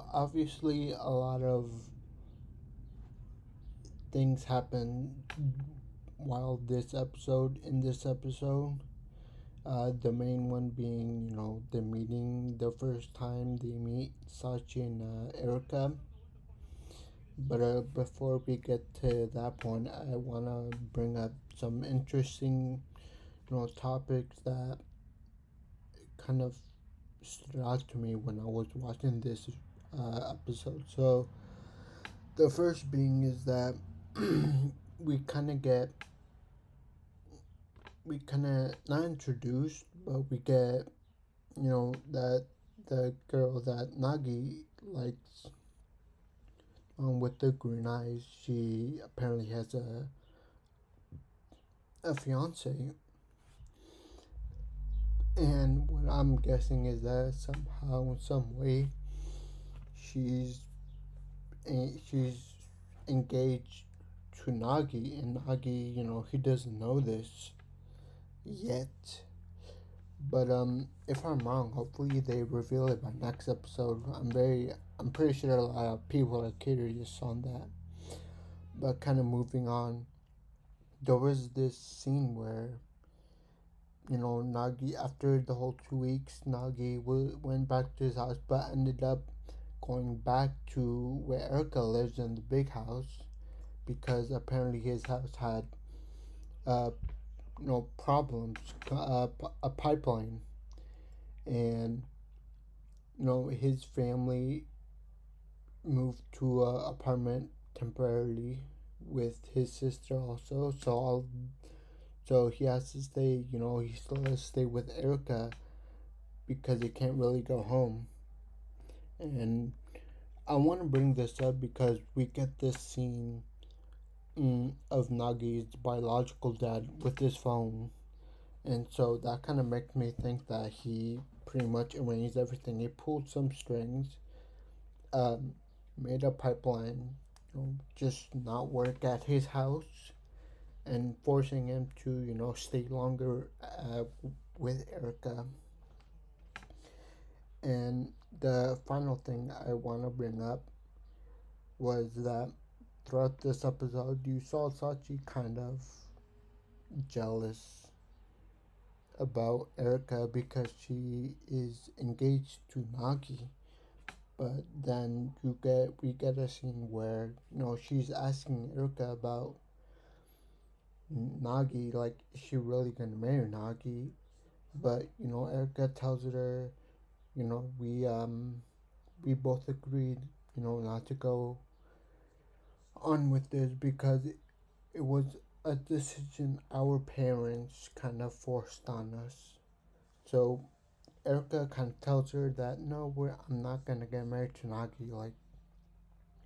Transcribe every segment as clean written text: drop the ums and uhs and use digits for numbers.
So obviously a lot of things happen while this episode. The main one being, the meeting, the first time they meet Sachi and Erica. But before we get to that point, I want to bring up some interesting, topics that kind of stood out to me when I was watching this episode. So the first being is that we kind of get we kind of not introduced, but we get that the girl that Nagi likes, with the green eyes, she apparently has a fiance, and what I'm guessing is that somehow, in some way, she's she's engaged to Nagi, and Nagi, he doesn't know this yet. But if I'm wrong, hopefully they reveal it by next episode. I'm pretty sure a lot of people are curious on that. But kind of moving on, there was this scene where Nagi, after the whole 2 weeks, Nagi went back to his house, but ended up going back to where Erica lives in the big house because apparently his house had uh problems, a pipeline, and his family moved to a apartment temporarily with his sister also. So he has to stay. He still has to stay with Erica because he can't really go home. And I want to bring this up because we get this scene of Nagi's biological dad with his phone, and so that kind of makes me think that he pretty much arranged everything. He pulled some strings, um, made a pipeline, just not work at his house, and forcing him to stay longer with Erica. And the final thing I want to bring up was that throughout this episode, you saw Sachi kind of jealous about Erica because she is engaged to Nagi. But then we get a scene where she's asking Erica about Nagi, like, is she really gonna marry Nagi? But Erica tells her, we both agreed, not to go on with this because it was a decision our parents kind of forced on us. So Erica kind of tells her that no, I'm not gonna get married to Nagi, like,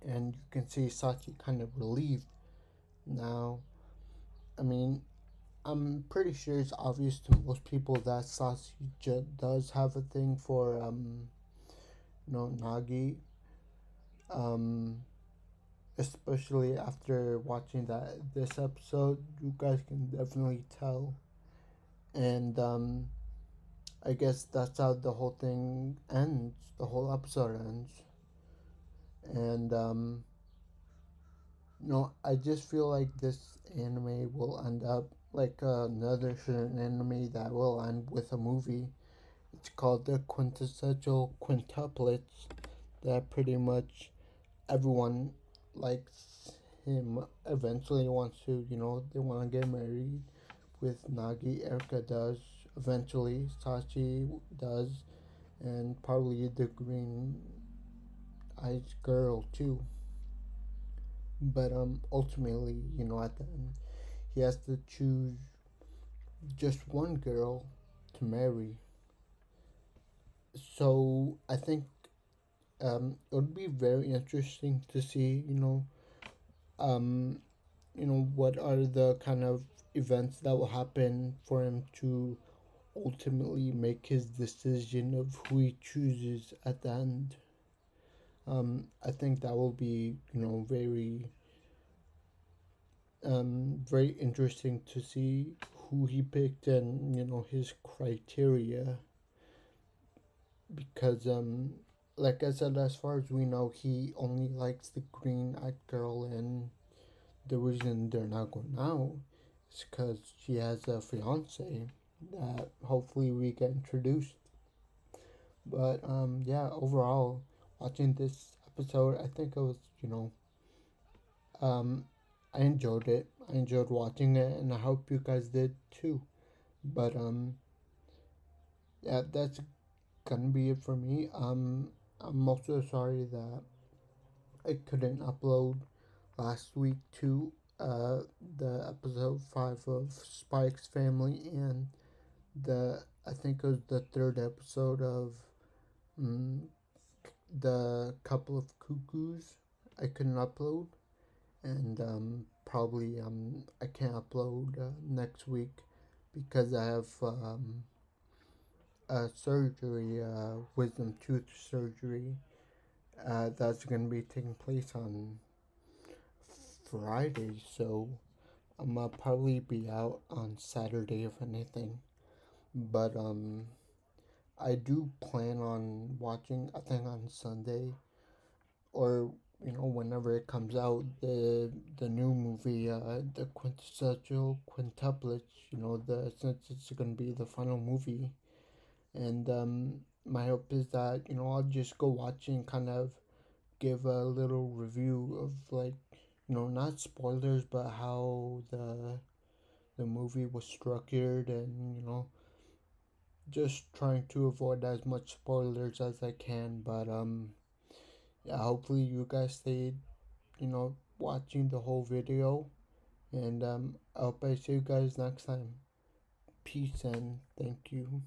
and you can see Sachi kind of relieved. Now, I mean, I'm pretty sure it's obvious to most people that Sachi does have a thing for Nagi, um, especially after watching this episode. You guys can definitely tell, and I guess that's how the whole thing ends. The whole episode ends, and I just feel like this anime will end up like another certain anime that will end with a movie. It's called the quintessential quintuplets. That pretty much everyone likes him. Eventually wants to, they want to get married with Nagi. Erica does. Eventually, Sachi does, and probably the green eyed girl too. But ultimately, at the end, he has to choose just one girl to marry. So I think it would be very interesting to see, um, what are the kind of events that will happen for him to ultimately make his decision of who he chooses at the end. I think that will be, very interesting to see who he picked and his criteria because like I said, as far as we know, he only likes the green-eyed girl, and the reason they're not going out is because she has a fiance that hopefully we get introduced. But yeah, overall, watching this episode, I think it was, um, I enjoyed it. I enjoyed watching it, and I hope you guys did too. But yeah, that's gonna be it for me. I'm also sorry that I couldn't upload last week to the episode 5 of Spike's Family, and I think it was the third episode of mm, the couple of cuckoos. I couldn't upload, and probably I can't upload next week because I have a surgery, wisdom tooth surgery, that's gonna be taking place on Friday. So I'm gonna probably be out on Saturday if anything. But I do plan on watching. I think on Sunday, or whenever it comes out, the new movie, the quintessential quintuplets. The since it's gonna be the final movie, and my hope is that I'll just go watch and kind of give a little review of, like, not spoilers, but how the movie was structured, and just trying to avoid as much spoilers as I can. But yeah, hopefully you guys stayed watching the whole video, and I hope I see you guys next time. Peace and thank you.